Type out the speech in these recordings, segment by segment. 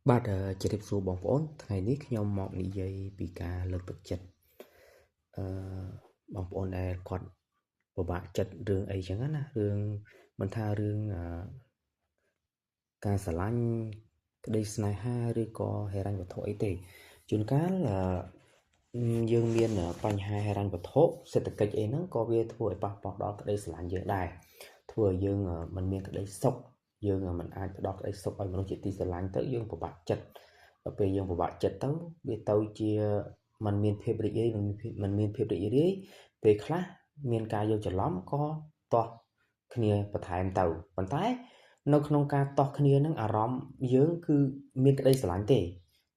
បាទជម្រាបសួរបងប្អូនថ្ងៃនេះខ្ញុំមកនិយាយពីការលើកទឹកចិត្តបងប្អូនដែលគាត់ពិបាកចិត្តរឿងអីចឹងណារឿងមិនថារឿងការស្រឡាញ់ក្តីស្នេហាឬក៏ហិរញ្ញវត្ថុអីទេជួនកាលយើងមានបញ្ហាហិរញ្ញវត្ថុសេដ្ឋកិច្ចអីហ្នឹងក៏វាធ្វើឲ្យប៉ះពាល់ដល់ក្តីស្រឡាញ់យើងដែរធ្វើឲ្យយើងមិនមានក្តីសុខយើងមិនអាចផ្ដល់ក្តីសុខឲ្យមនុស្សជាទីស្រឡាញ់ទៅយើងពិបាកចិត្តដល់ពេលយើងពិបាកចិត្តទៅវាទៅជាมันមានភាពរីករាយมันមានភាពរីករាយពេលខ្លះមានការយល់ច្រឡំក៏ទាស់គ្នាបន្ថែមទៅប៉ុន្តែនៅក្នុងការទាស់គ្នានឹងអារម្មណ៍យើងគឺមានក្តីស្រឡាញ់ទេ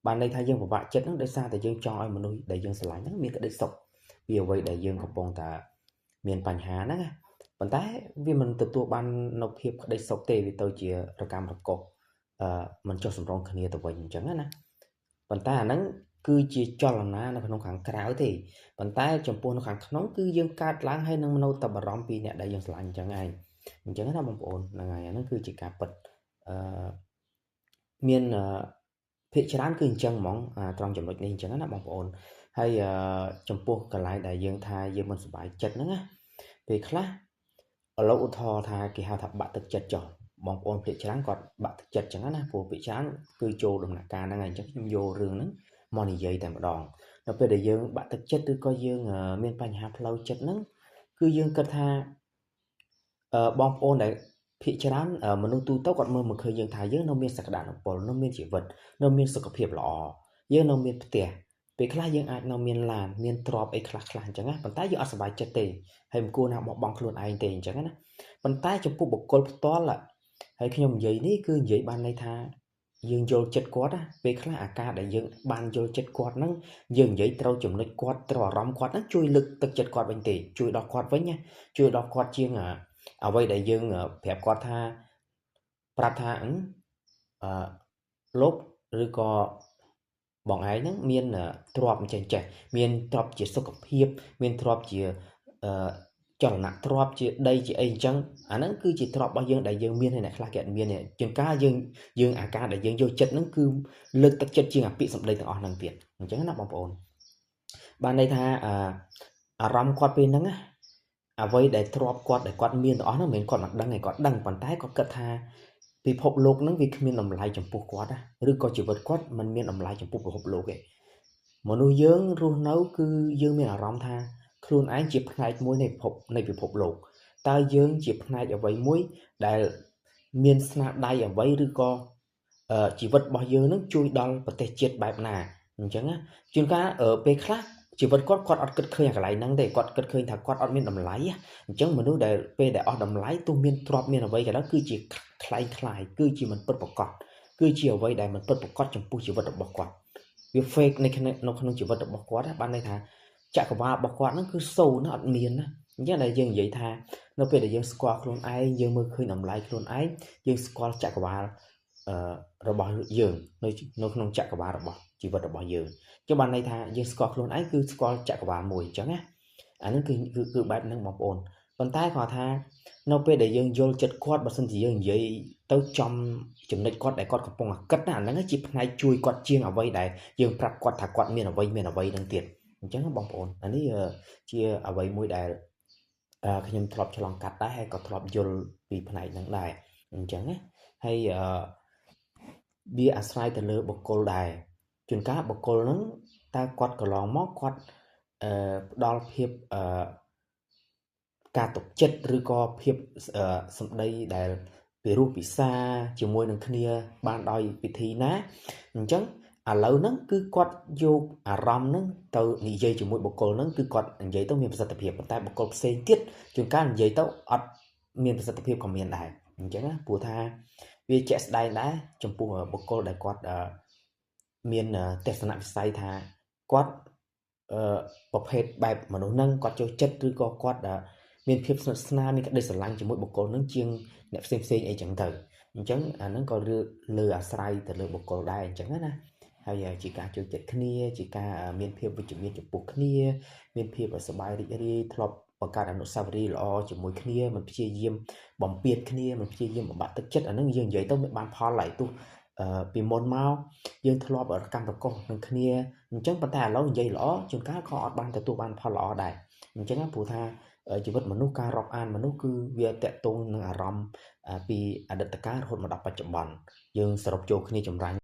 បានន័យថាយើងពិបាកចិត្តហ្នឹងដោយសារតែយើងចង់ឲ្យមនុស្សដែលយើងស្រឡាញ់ហ្នឹងមានក្តីសុខពីអ្វីដែលយើងកំពុងតែមានបញ្ហាហ្នឹងណាប៉ុន្តែវាមិនទទួលបាននៅភាពក្តីសុខទេវាទៅជារកម្មរកុសមិនចុះសម្រុងគ្នាទៅវិញអញ្ចឹងណាប៉ុន្តែអាហ្នឹងគឺជាចលនានៅក្នុងខាងក្រៅទេប៉ុន្តែចំពោះនៅខាងក្នុងគឺយើងកើតឡើងហើយនឹងនៅតែបារម្ភពីអ្នកដែលយើងស្រឡាញ់អញ្ចឹងឯងអញ្ចឹងណាបងប្អូនហ្នឹងហើយអាហ្នឹងគឺជាការពិតមានភាគច្រើនគឺអញ្ចឹងហ្មងត្រង់ចំណុចនេះអញ្ចឹងណាបងប្អូនហើយចំពោះកន្លែងដែលយើងថាយើងមិនសប្បាយចិត្តហ្នឹងណាពេលខ្លះឥឡូវឧទាហរណ៍ថាគេហៅថាបាក់ទឹកចិត្តចុះបងប្អូនភាគច្រើនគាត់បាក់ទឹកចិត្តអញ្ចឹងណាព្រោះភាគច្រើនគឺចូលដំណាក់កាលហ្នឹងហើយអញ្ចឹងខ្ញុំយករឿងហ្នឹងមកនិយាយតែម្ដងដល់ពេលដែលយើងបាក់ទឹកចិត្តឬក៏យើងមានបញ្ហាផ្លូវចិត្តហ្នឹងគឺយើងគិតថាបងប្អូនដែលភាគច្រើនមនុស្សទូទៅគាត់មើលមកឃើញយើងថាយើងនៅមានសក្តានុពលនៅមានជីវិតនៅមានសុខភាពល្អយើងនៅមានផ្ទះពេលខ្លះយើងអាចនៅមានឡានមានទ្រព្យអីខ្លះអញ្ចឹងណាប៉ុន្តែយើងអត់សប្បាយចិត្តទេហើយមិនគួរណាបោះបង់ខ្លួនឯងទេអញ្ចឹងណាប៉ុន្តែចំពោះបុគ្គលផ្ទាល់ហើយខ្ញុំនិយាយនេះគឺនិយាយបានន័យថាយើងយល់ចិត្តគាត់ណាពេលខ្លះអាការដែលយើងបានយល់ចិត្តគាត់ហ្នឹងយើងនិយាយត្រូវចំណុចគាត់ត្រូវអារម្មណ៍គាត់ហ្នឹងជួយលើកទឹកចិត្តគាត់វិញទេជួយដល់គាត់វិញណាជួយដល់គាត់ជាងអ្វីដែលយើងប្រាប់គាត់ថាប្រាប់ថាលោកឬក៏បងឯងហ្នឹងមានទ្រព្យចេះមានទ្រព្យជាសុខភាពមានទ្រព្យជាចលនាទ្រព្យជាដីជាអីអញ្ចឹងអាហ្នឹងគឺជាទ្រព្យរបស់យើងដែលយើងមានហើយអ្នកខ្លះគេអត់មានទេជួនកាលយើងអាការដែលយើងយកចិត្តហ្នឹងគឺលើកទឹកចិត្តជាងអាពាក្យសម្ដីទាំងអស់ហ្នឹងទៀតអញ្ចឹងណាបងប្អូនបានន័យថាអារម្មណ៍គាត់ពេលហ្នឹងណាអ្វីដែលទ្រព្យគាត់ដែលគាត់មានទាំងអស់ហ្នឹងមិនមែនគាត់មិនដឹងទេគាត់ដឹងប៉ុន្តែគាត់គិតថាពិភពលោកហ្នឹងវាគ្មានតម្លៃចំពោះគាត់ណាឬក៏ជីវិតគាត់មិនមានតម្លៃចំពោះពិភពលោកទេមនុស្សយើងរស់នៅគឺយើងមានអារម្មណ៍ថាខ្លួនឯងជាផ្នែកមួយនៃពិភពលោកតើយើងជាផ្នែកអ្វីមួយដែលមានស្នាដៃអ្វីឬក៏ជីវិតរបស់យើងនឹងជួយដល់ប្រទេសជាតិបែបណាអញ្ចឹងណាជួនកាលពេលខ្លះជីវិតគាត់អត់គិតឃើញអាកន្លែងហ្នឹងទេគាត់គិតឃើញថាគាត់អត់មានតម្លៃអញ្ចឹងមនុស្សដែលពេលដែលអស់តម្លៃទោះមានទ្រព្យមានអ្វីក៏ដោយគឺជាคล้ายគឺជាមិនពិតប្រាកដគឺជាអ្វីដែលមិនពិតប្រាកដចំពោះជីវិតរបស់គាត់វា fake នៅក្នុងជីវិតរបស់គាត់បានន័យថាចក្រវាឡរបស់គាត់ហ្នឹងគឺសូន្យណាអត់មានណាអញ្ចឹងដែលយើងនិយាយថានៅពេលដែលយើងស្គាល់ខ្លួនឯងយើងមើលឃើញតម្លៃខ្លួនឯងយើងស្គាល់ចក្រវាឡរបស់យើងនៅក្នុងចក្រវាឡរបស់ជីវិតរបស់យើងចឹងបានន័យថាយើងស្គាល់ខ្លួនឯងគឺស្គាល់ចក្រវាឡមួយអញ្ចឹងណាអានឹងគឺបែបហ្នឹងបងប្អូនប៉ុន្តែគាត់ថានៅពេលដែលយើងយល់ចិត្តគាត់បើសិនជាយើងនិយាយទៅចំចំណុចគាត់ដែលគាត់កំពុងគិតណាអាហ្នឹងជាផ្នែកជួយគាត់ជាងអ្វីដែលយើងប្រាប់គាត់ថាគាត់មានអ្វីហ្នឹងទៀតអញ្ចឹងបងប្អូនអានេះជាអ្វីមួយដែលខ្ញុំធ្លាប់ឆ្លងកាត់ដែរហើយក៏ធ្លាប់យល់ពីផ្នែកហ្នឹងដែរអញ្ចឹងណាហើយវាអាស្រ័យទៅលើបុគ្គលដែរជួនកាលបុគ្គលហ្នឹងតើគាត់កន្លងមកគាត់ផ្ដល់ភាពការទុកចិត្តឬក៏ភាពសម្ដីដែលពិរោះពិសាជាមួយនឹងគ្នាបានដោយពិធីណាអញ្ចឹងឥឡូវហ្នឹងគឺគាត់យកអារម្មណ៍ហ្នឹងទៅនិយាយជាមួយបុគ្គលហ្នឹងគឺគាត់និយាយទៅមានប្រសិទ្ធភាពប៉ុន្តែបុគ្គលផ្សេងទៀតជួនកាលនិយាយទៅអត់មានប្រសិទ្ធភាពក៏មានដែរអញ្ចឹងណាព្រោះថាវាជាក់ស្ដែងដែរចំពោះបុគ្គលដែលគាត់មានទស្សនវិស័យថាគាត់ប្រភេទបែបមនុស្សហ្នឹងគាត់ចូលចិត្តឬក៏គាត់មានភាពស្និទ្ធស្នាលមានក្តីស្រឡាញ់ជាមួយបុគ្គលហ្នឹងជាងអ្នកផ្សេងអីចឹងទៅអញ្ចឹងអាហ្នឹងក៏លើអាស្រ័យទៅលើបុគ្គលដែរអញ្ចឹងណាហើយជាការចូលចិត្តគ្នាជាការមានភាពវិជ្ជមានចំពោះគ្នាមានភាពសប្បាយរីករាយធ្លាប់បង្កើតអនុស្សាវរីយ៍ល្អជាមួយគ្នាមិនព្យាយាមបំពានគ្នាមិនព្យាយាមបំបាក់ទឹកចិត្តអាហ្នឹងយើងនិយាយទៅមិនបានផលឡើយទោះ ពីមុនមកយើងធ្លាប់កម្មប្រកបនឹងគ្នាអញ្ចឹងប៉ុន្តែឥឡូវនិយាយល្អជួនកាលក៏អត់បានទទួលបានផលល្អដែរអញ្ចឹងព្រោះថាជីវិតមនុស្សការរាប់អានមនុស្សគឺវាតកតងនឹងអារម្មណ៍ពីអតីតកាលរហូតមកដល់បច្ចុប្បន្នយើងសរុបចូលគ្នាចម្រាញ់